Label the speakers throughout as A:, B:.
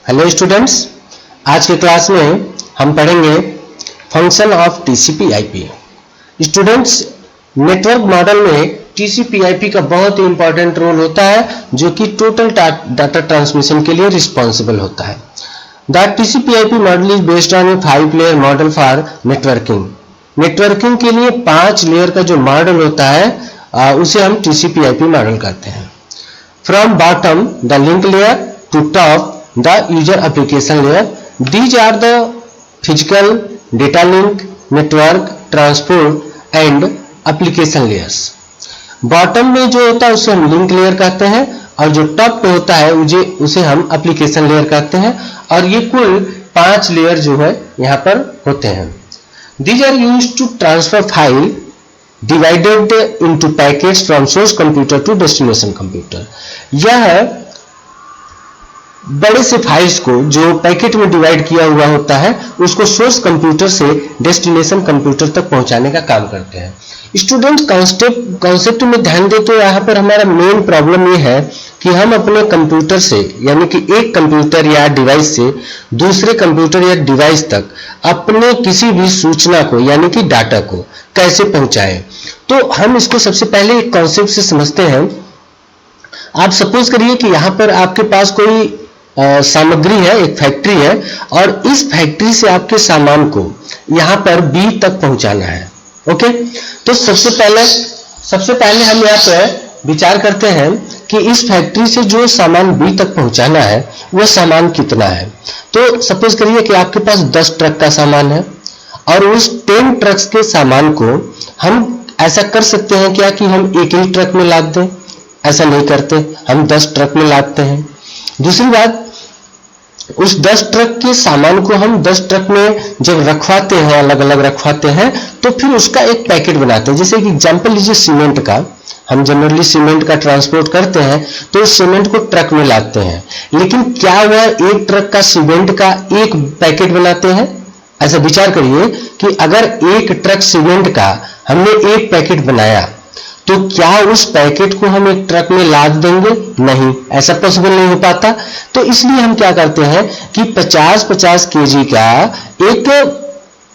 A: Hello students, आज के class में हम पढ़ेंगे function of टीसीपी/आईपी। Students, network model में टीसीपी/आईपी का बहुत ही इंपॉर्टेंट रोल होता है जो कि टोटल डाटा ट्रांसमिशन के लिए रिस्पॉन्सिबल होता है। The टीसीपी/आईपी model is based on A 5 layer model for networking. Networking के लिए 5 लेयर का जो मॉडल होता है उसे हम टीसीपी/आईपी मॉडल कहते हैं। From bottom the link layer to top the user application layer. These are the physical data link, network, transport and application layers. Bottom में जो होता है उसे हम लिंक लेयर कहते हैं और जो टॉप पे होता है उसे हम एप्लीकेशन लेयर कहते हैं। और ये कुल 5 लेयर जो है यहाँ पर होते हैं। These are used to transfer file divided into packets from source computer to destination computer. यह बड़े से फाइल्स को जो पैकेट में डिवाइड किया हुआ होता है उसको सोर्स कंप्यूटर से डेस्टिनेशन कंप्यूटर तक पहुंचाने का काम करते हैं। स्टूडेंट, कॉन्सेप्ट में ध्यान दे तो यहाँ पर हमारा मेन प्रॉब्लम ये है कि हम अपने कंप्यूटर से यानी कि एक कंप्यूटर या डिवाइस से दूसरे कंप्यूटर या डिवाइस तक अपने किसी भी सूचना को यानी कि डाटा को कैसे पहुंचाएं। तो हम इसको सबसे पहले एक कॉन्सेप्ट से समझते हैं। आप सपोज करिए कि यहाँ पर आपके पास कोई सामग्री है, एक फैक्ट्री है और इस फैक्ट्री से आपके सामान को यहाँ पर बी तक पहुंचाना है। ओके, तो सबसे पहले हम यहाँ पर विचार करते हैं कि इस फैक्ट्री से जो सामान बी तक पहुंचाना है वह सामान कितना है। तो सपोज करिए कि आपके पास 10 ट्रक का सामान है और उस 10 ट्रक्स के सामान को हम ऐसा कर सकते हैं क्या कि हम एक ही ट्रक में लाद दें। ऐसा नहीं करते, हम 10 ट्रक में लादते हैं। दूसरी बात, उस 10 ट्रक के सामान को हम 10 ट्रक में जब रखवाते हैं, अलग अलग रखवाते हैं, तो फिर उसका एक पैकेट बनाते हैं। जैसे कि एग्जांपल लीजिए सीमेंट का, हम जनरली सीमेंट का ट्रांसपोर्ट करते हैं तो उस सीमेंट को ट्रक में लाते हैं, लेकिन क्या वह एक ट्रक का सीमेंट का एक पैकेट बनाते हैं? ऐसा विचार करिए कि अगर एक ट्रक सीमेंट का हमने एक पैकेट बनाया तो क्या उस पैकेट को हम एक ट्रक में लाद देंगे? नहीं, ऐसा पॉसिबल नहीं हो पाता। तो इसलिए हम क्या करते हैं कि 50-50 केजी का एक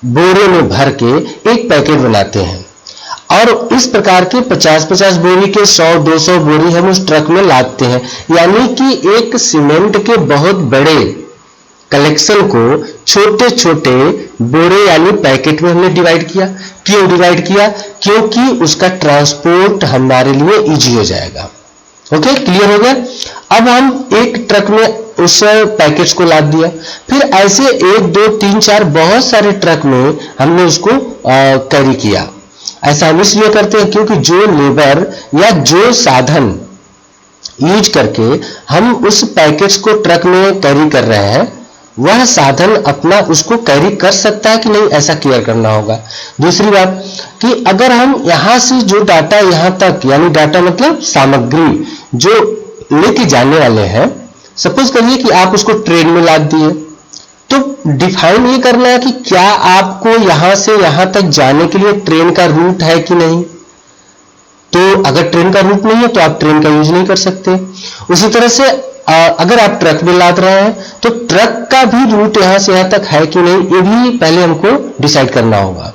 A: बोरे में भर के एक पैकेट बनाते हैं और इस प्रकार के 50-50 बोरी के 100-200 बोरी हम उस ट्रक में लादते हैं। यानी कि एक सीमेंट के बहुत बड़े कलेक्शन को छोटे छोटे बोरे यानी पैकेट में हमने डिवाइड किया। क्यों डिवाइड किया? क्योंकि उसका ट्रांसपोर्ट हमारे लिए इजी हो जाएगा। ओके, क्लियर हो गया। अब हम एक ट्रक में उस पैकेट्स को लाद दिया, फिर ऐसे 1, 2, 3, 4 बहुत सारे ट्रक में हमने उसको कैरी किया। ऐसा हम इसलिए करते हैं क्योंकि जो लेबर या जो साधन यूज करके हम उस पैकेट्स को ट्रक में कैरी कर रहे हैं वह साधन अपना उसको कैरी कर सकता है कि नहीं, ऐसा क्लियर करना होगा। दूसरी बात कि अगर हम यहां से जो डाटा यहां तक, यानी डाटा मतलब सामग्री जो लेके जाने वाले हैं, सपोज करिए कि आप उसको ट्रेन में लाद दिए, तो डिफाइन ये करना है कि क्या आपको यहां से यहां तक जाने के लिए ट्रेन का रूट है कि नहीं। तो अगर ट्रेन का रूट नहीं है तो आप ट्रेन का यूज नहीं कर सकते। उसी तरह से अगर आप ट्रक में लाद रहे हैं तो ट्रक का भी रूट यहां से यहां तक है कि नहीं, ये भी पहले हमको डिसाइड करना होगा।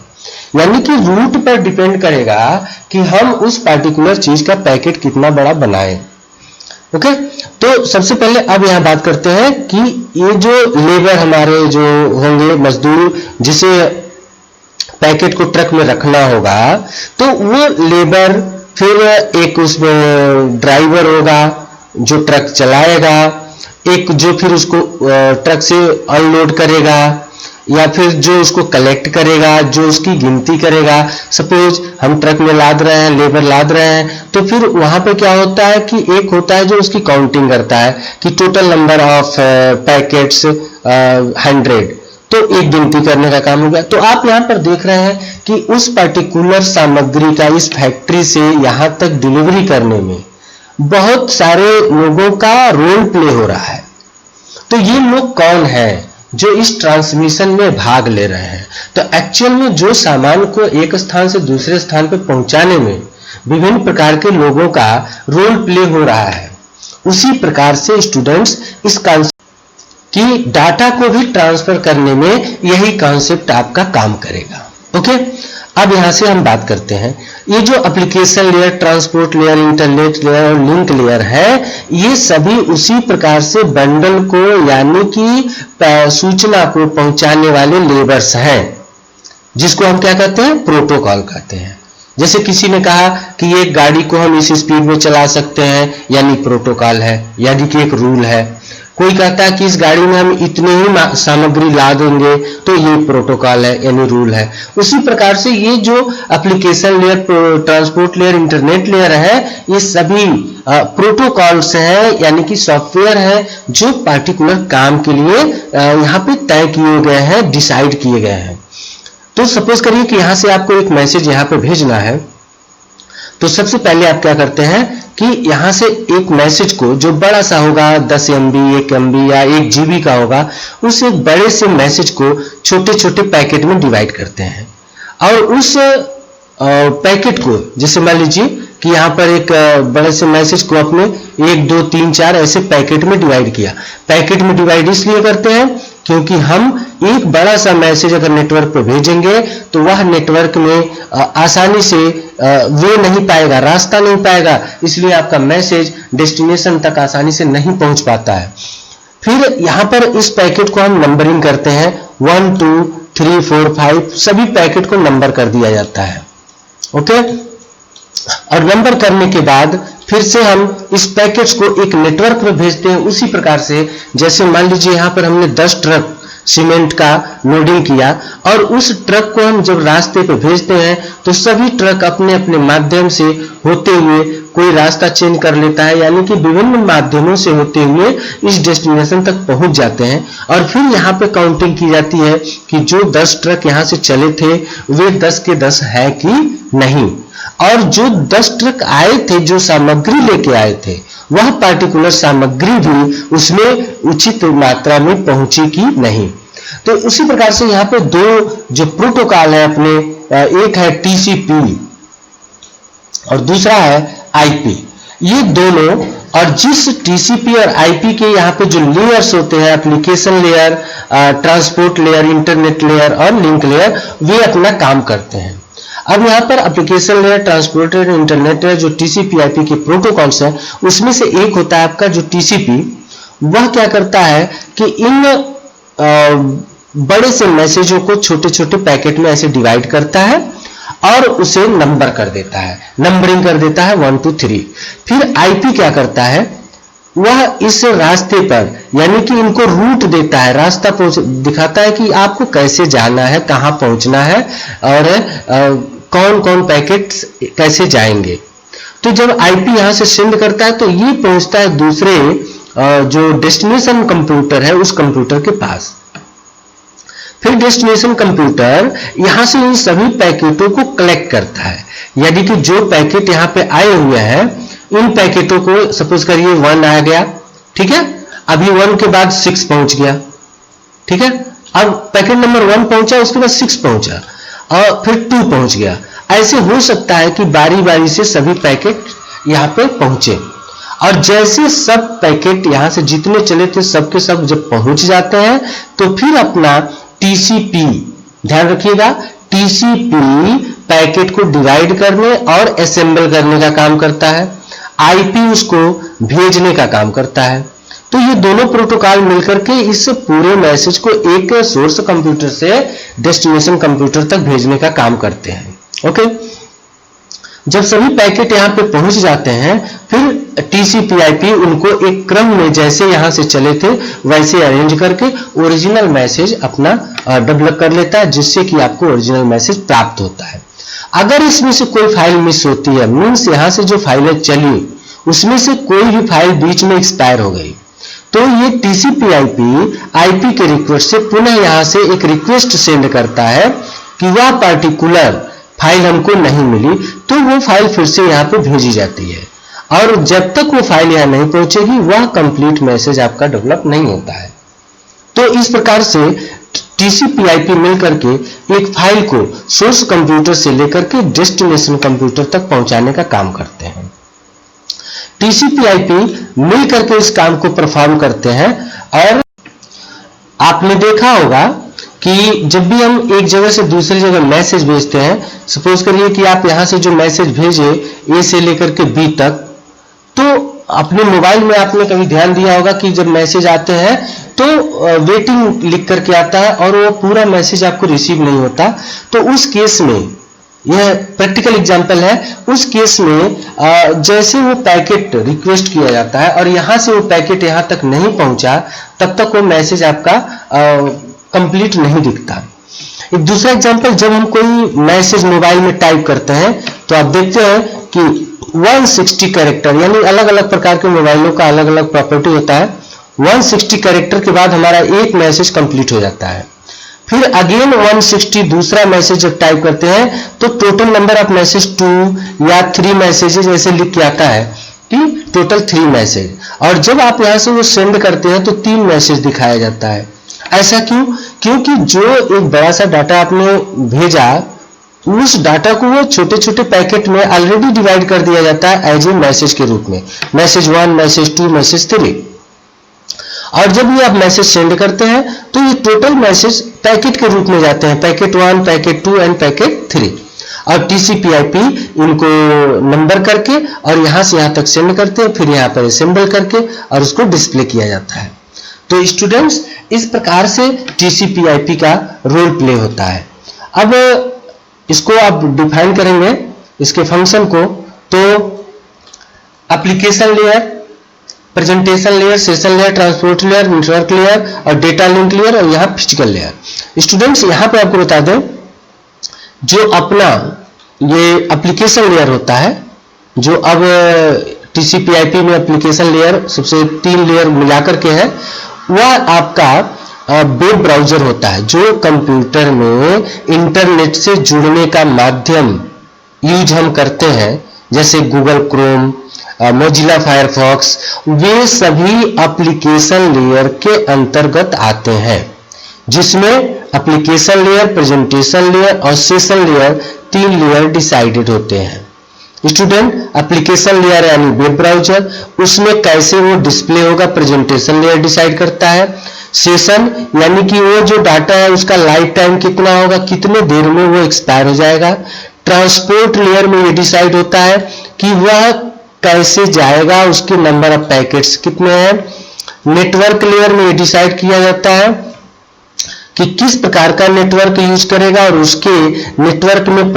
A: यानी कि रूट पर डिपेंड करेगा कि हम उस पार्टिकुलर चीज का पैकेट कितना बड़ा बनाएं। ओके, तो सबसे पहले अब यहां बात करते हैं कि ये जो लेबर हमारे जो होंगे, मजदूर जिसे पैकेट को ट्रक में रखना होगा, तो वो लेबर, फिर एक उसमें ड्राइवर होगा जो ट्रक चलाएगा, एक जो फिर उसको ट्रक से अनलोड करेगा, या फिर जो उसको कलेक्ट करेगा, जो उसकी गिनती करेगा। सपोज हम ट्रक में लाद रहे हैं, लेबर लाद रहे हैं, तो फिर वहां पे क्या होता है कि एक होता है जो उसकी काउंटिंग करता है कि टोटल नंबर ऑफ पैकेट्स 100, तो एक गिनती करने का काम हो गया। तो आप यहाँ पर देख रहे हैं कि उस पर्टिकुलर सामग्री का इस फैक्ट्री से यहाँ तक डिलीवरी करने में बहुत सारे लोगों का रोल प्ले हो रहा है। तो ये लोग कौन हैं जो इस ट्रांसमिशन में भाग ले रहे हैं? तो एक्चुअल में जो सामान को एक स्थान से दूसरे स्थान पर पहुंचाने में विभिन्न प्रकार के लोगों का रोल प्ले हो रहा है। उसी प्रकार से स्टूडेंट्स इस कि डाटा को भी ट्रांसफर करने में यही कॉन्सेप्ट आपका काम करेगा। ओके, अब यहां से हम बात करते हैं, ये जो application layer, transport layer, internet layer और लिंक लेयर है, ये सभी उसी प्रकार से बंडल को यानी कि सूचना को पहुंचाने वाले लेयर्स हैं, जिसको हम क्या कहते हैं, प्रोटोकॉल कहते हैं। जैसे किसी ने कहा कि एक गाड़ी को हम इस स्पीड में चला सकते हैं, यानी प्रोटोकॉल है, यानी कि एक रूल है। कोई कहता है कि इस गाड़ी में हम इतने ही सामग्री ला देंगे, तो ये प्रोटोकॉल है, यानी रूल है। उसी प्रकार से ये जो application layer, transport layer, internet layer है, ये सभी प्रोटोकॉल्स हैं, यानी कि सॉफ्टवेयर है जो पार्टिकुलर काम के लिए यहाँ पे तय किए गए हैं, डिसाइड किए गए हैं। तो सपोज करिए कि यहां से आपको एक मैसेज यहां पे भेजना है, तो सबसे पहले आप क्या करते हैं कि यहां से एक मैसेज को, जो बड़ा सा होगा 10 MB, 1 MB या 1 GB का होगा, उस एक बड़े से मैसेज को छोटे छोटे पैकेट में डिवाइड करते हैं। और उस पैकेट को, जैसे मान लीजिए कि यहाँ पर एक बड़े से मैसेज को अपने 1, 2, 3, 4 ऐसे पैकेट में डिवाइड किया। पैकेट में डिवाइड इसलिए करते हैं क्योंकि हम एक बड़ा सा मैसेज अगर नेटवर्क पर भेजेंगे तो वह नेटवर्क में आसानी से वे नहीं पाएगा, रास्ता नहीं पाएगा, इसलिए आपका मैसेज डेस्टिनेशन तक आसानी से नहीं पहुंच पाता है। फिर यहां पर इस पैकेट को हम नंबरिंग करते हैं, 1, 2, 3, 4, 5 सभी पैकेट को नंबर कर दिया जाता है। ओके, और नंबर करने के बाद फिर से हम इस पैकेट्स को एक नेटवर्क में भेजते हैं। उसी प्रकार से जैसे मान लीजिए यहां पर हमने 10 ट्रक सीमेंट का लोडिंग किया, और उस ट्रक को हम जब रास्ते पे भेजते हैं तो सभी ट्रक अपने अपने माध्यम से होते हुए कोई रास्ता चेंज कर लेता है, यानी कि विभिन्न माध्यमों से होते हुए इस डेस्टिनेशन तक पहुंच जाते हैं। और फिर यहाँ पे काउंटिंग की जाती है कि जो 10 ट्रक यहाँ से चले थे वे 10 के 10 है कि नहीं, और जो 10 ट्रक आए थे, जो सामग्री लेके आए थे, वह पार्टिकुलर सामग्री भी उसमें उचित मात्रा में पहुंची कि नहीं। तो उसी प्रकार से यहाँ पे दो जो प्रोटोकॉल है अपने, एक है TCP और दूसरा है IP। ये दोनों, और जिस TCP और IP के यहाँ पे जो लेयर्स होते हैं, application layer, transport layer, internet layer और लिंक लेयर, वे अपना काम करते हैं। अब यहाँ पर application layer, transport layer, internet layer, जो TCP IP के प्रोटोकॉल्स हैं, उसमें से एक होता है आपका जो TCP। वह क्या करता है कि इन बड़े से मैसेजों को छोटे छोटे पैकेट में ऐसे डिवाइड करता है और उसे नंबर कर देता है, नंबरिंग कर देता है 1, 2, 3। फिर IP क्या करता है, वह इस रास्ते पर, यानी कि इनको रूट देता है, रास्ता दिखाता है कि आपको कैसे जाना है, कहां पहुंचना है और कौन कौन पैकेट्स कैसे जाएंगे। तो जब IP यहां से सेंड करता है तो ये पहुंचता है दूसरे जो डेस्टिनेशन कंप्यूटर है उस कंप्यूटर के पास। फिर डेस्टिनेशन कंप्यूटर यहां से इन सभी पैकेटों को कलेक्ट करता है, यानी कि जो पैकेट यहां पे आए हुए हैं, इन पैकेटों को सपोज करिए 1 आ गया, ठीक है, अभी 1 के बाद 6 पहुंच गया, ठीक है, अब पैकेट नंबर 1 पहुंचा, उसके बाद 6 पहुंचा और फिर 2 पहुंच गया। ऐसे हो सकता है कि बारी बारी से सभी पैकेट यहां पे पहुंचे, और जैसे सब पैकेट यहां से जितने चले थे सबके सब जब पहुंच जाते हैं तो फिर अपना TCP, ध्यान रखिएगा, TCP पैकेट को डिवाइड करने और असेंबल करने का काम करता है, IP उसको भेजने का काम करता है। तो ये दोनों प्रोटोकॉल मिलकर के इस पूरे मैसेज को एक सोर्स कंप्यूटर से डेस्टिनेशन कंप्यूटर तक भेजने का काम करते हैं। ओके, जब सभी पैकेट यहां पे पहुंच जाते हैं फिर TCP/IP उनको एक क्रम में जैसे यहां से चले थे वैसे अरेंज करके ओरिजिनल मैसेज अपना डेवलप कर लेता है, जिससे कि आपको ओरिजिनल मैसेज प्राप्त होता है। अगर इसमें से कोई फाइल मिस होती है, मीन्स यहां से जो फाइलें चली उसमें से कोई भी फाइल बीच में एक्सपायर हो गई, तो ये TCP/IP के रिक्वेस्ट से पुनः यहां से एक रिक्वेस्ट सेंड करता है कि वह पार्टिकुलर फाइल हमको नहीं मिली, तो वो फाइल फिर से यहाँ पे भेजी जाती है, और जब तक वो फाइल यहाँ नहीं पहुंचेगी वह कंप्लीट मैसेज आपका डेवलप नहीं होता है। तो इस प्रकार से TCP/IP मिलकर के एक फाइल को सोर्स कंप्यूटर से लेकर के डेस्टिनेशन कंप्यूटर तक पहुंचाने का काम करते हैं। TCP/IP मिलकर के इस काम को परफॉर्म करते हैं, और आपने देखा होगा कि जब भी हम एक जगह से दूसरी जगह मैसेज भेजते हैं, सपोज करिए कि आप यहां से जो मैसेज भेजे ए से लेकर के बी तक, तो अपने मोबाइल में आपने कभी ध्यान दिया होगा कि जब मैसेज आते हैं तो वेटिंग लिख करके आता है और वो पूरा मैसेज आपको रिसीव नहीं होता। तो उस केस में, यह प्रैक्टिकल एग्जांपल है, उस केस में जैसे वो पैकेट रिक्वेस्ट किया जाता है और यहां से वो पैकेट यहां तक नहीं पहुंचा, तब तक वो मैसेज आपका कंप्लीट नहीं दिखता। एक दूसरा एग्जांपल, जब हम कोई मैसेज मोबाइल में टाइप करते हैं तो आप देखते हैं कि 160 कैरेक्टर, यानी अलग अलग प्रकार के मोबाइलों का अलग अलग प्रॉपर्टी होता है। 160 कैरेक्टर के बाद हमारा एक मैसेज कंप्लीट हो जाता है। फिर अगेन 160 दूसरा मैसेज जब टाइप करते हैं तो टोटल नंबर ऑफ मैसेज 2 या 3 मैसेजेस ऐसे लिख के आता है कि टोटल 3 मैसेज, और जब आप यहां से वो सेंड करते हैं तो 3 मैसेज दिखाया जाता है। ऐसा क्यों? क्योंकि जो एक बड़ा सा डाटा आपने भेजा, उस डाटा को वो छोटे छोटे पैकेट में ऑलरेडी डिवाइड कर दिया जाता है एज ए मैसेज के रूप में, मैसेज 1, मैसेज 2, मैसेज 3। और जब ये आप मैसेज सेंड करते हैं तो ये टोटल मैसेज पैकेट के रूप में जाते हैं, पैकेट 1, पैकेट 2 एंड पैकेट 3। और TCP/IP इनको नंबर करके और यहां से यहां तक सेंड करते हैं, फिर यहां पर असेंबल करके और उसको डिस्प्ले किया जाता है। तो स्टूडेंट्स, इस प्रकार से TCP/IP का रोल प्ले होता है। अब इसको आप डिफाइन करेंगे इसके फंक्शन को, तो application layer, presentation layer, session layer, transport layer, network layer और डेटा लिंक लेयर, और यहाँ फिजिकल लेयर। स्टूडेंट्स, यहाँ पे आपको बता दें, जो अपना ये एप्लीकेशन लेयर होता है, जो अब TCP/IP में एप्लीकेशन लेयर सबसे 3 लेयर मिलाकर के है, वह आपका वेब ब्राउजर होता है, जो कंप्यूटर में इंटरनेट से जुड़ने का माध्यम यूज हम करते हैं, जैसे गूगल क्रोम, मोजिला फायरफॉक्स, वे सभी एप्लीकेशन लेयर के अंतर्गत आते हैं, जिसमें एप्लीकेशन लेयर, प्रेजेंटेशन लेयर और सेशन लेयर 3 लेयर डिसाइडेड होते हैं। स्टूडेंट, एप्लीकेशन लेयर यानी वेब ब्राउजर, उसमें कैसे वो डिस्प्ले होगा, प्रेजेंटेशन लेयर डिसाइड करता है। सेशन यानी कि वो जो डाटा है उसका लाइफ टाइम कितना होगा, कितने देर में वो एक्सपायर हो जाएगा। ट्रांसपोर्ट लेयर में ये डिसाइड होता है कि वह कैसे जाएगा, उसके नंबर ऑफ पैकेट्स कितने हैं। नेटवर्क लेयर में ये डिसाइड किया जाता है कि किस प्रकार का नेटवर्क यूज करेगा और उसके नेटवर्क में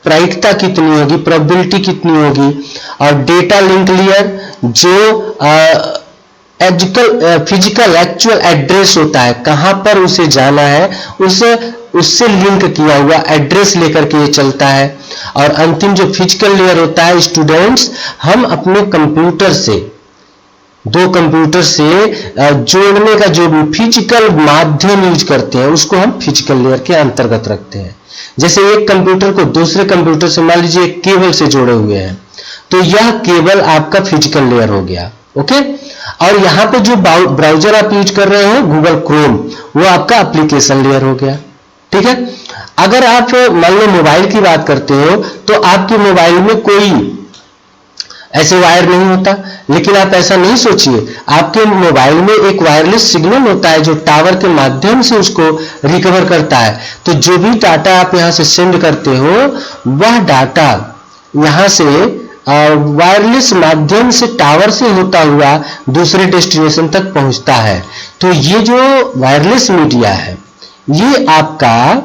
A: प्रायिकता कितनी होगी, प्रोबेबिलिटी कितनी होगी। और डेटा लिंक लेयर, जो फिजिकल एक्चुअल एड्रेस होता है, कहां पर उसे जाना है, उससे लिंक किया हुआ एड्रेस लेकर के ये चलता है। और अंतिम जो फिजिकल लेयर होता है स्टूडेंट्स, हम अपने कंप्यूटर से, 2 कंप्यूटर से जोड़ने का जो भी फिजिकल माध्यम यूज करते हैं, उसको हम फिजिकल लेयर के अंतर्गत रखते हैं। जैसे एक कंप्यूटर को दूसरे कंप्यूटर से मान लीजिए एक केबल से जोड़े हुए हैं, तो यह केबल आपका फिजिकल लेयर हो गया। ओके, और यहां पे जो ब्राउजर आप यूज कर रहे हैं गूगल क्रोम, वो आपका एप्लीकेशन लेयर हो गया। ठीक है, अगर आप मान लो मोबाइल की बात करते हो, तो आपके मोबाइल में कोई ऐसे वायर नहीं होता, लेकिन आप ऐसा नहीं सोचिए, आपके मोबाइल में एक वायरलेस सिग्नल होता है जो टावर के माध्यम से उसको रिकवर करता है। तो जो भी डाटा आप यहां से सेंड करते हो, वह डाटा यहां से वायरलेस माध्यम से टावर से होता हुआ दूसरे डेस्टिनेशन तक पहुंचता है। तो ये जो वायरलेस मीडिया है, ये आपका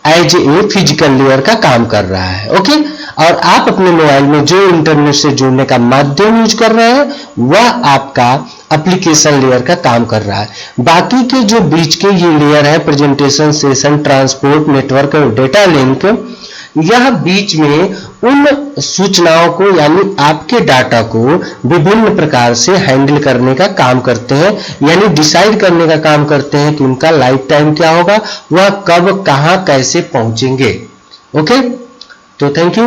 A: एज ए फिजिकल लेयर का काम कर रहा है। ओके, और आप अपने मोबाइल में जो इंटरनेट से जुड़ने का माध्यम यूज कर रहे हैं, वह आपका एप्लीकेशन लेयर का काम कर रहा है। बाकी के जो बीच के ये लेयर है, प्रेजेंटेशन, सेशन, ट्रांसपोर्ट, नेटवर्क और डेटा लिंक, यह बीच में उन सूचनाओं को यानी आपके डाटा को विभिन्न प्रकार से हैंडल करने का काम करते हैं, यानी डिसाइड करने का काम करते हैं कि उनका लाइफ टाइम क्या होगा, वह कब, कहां, कैसे पहुंचेंगे। ओके, तो थैंक यू।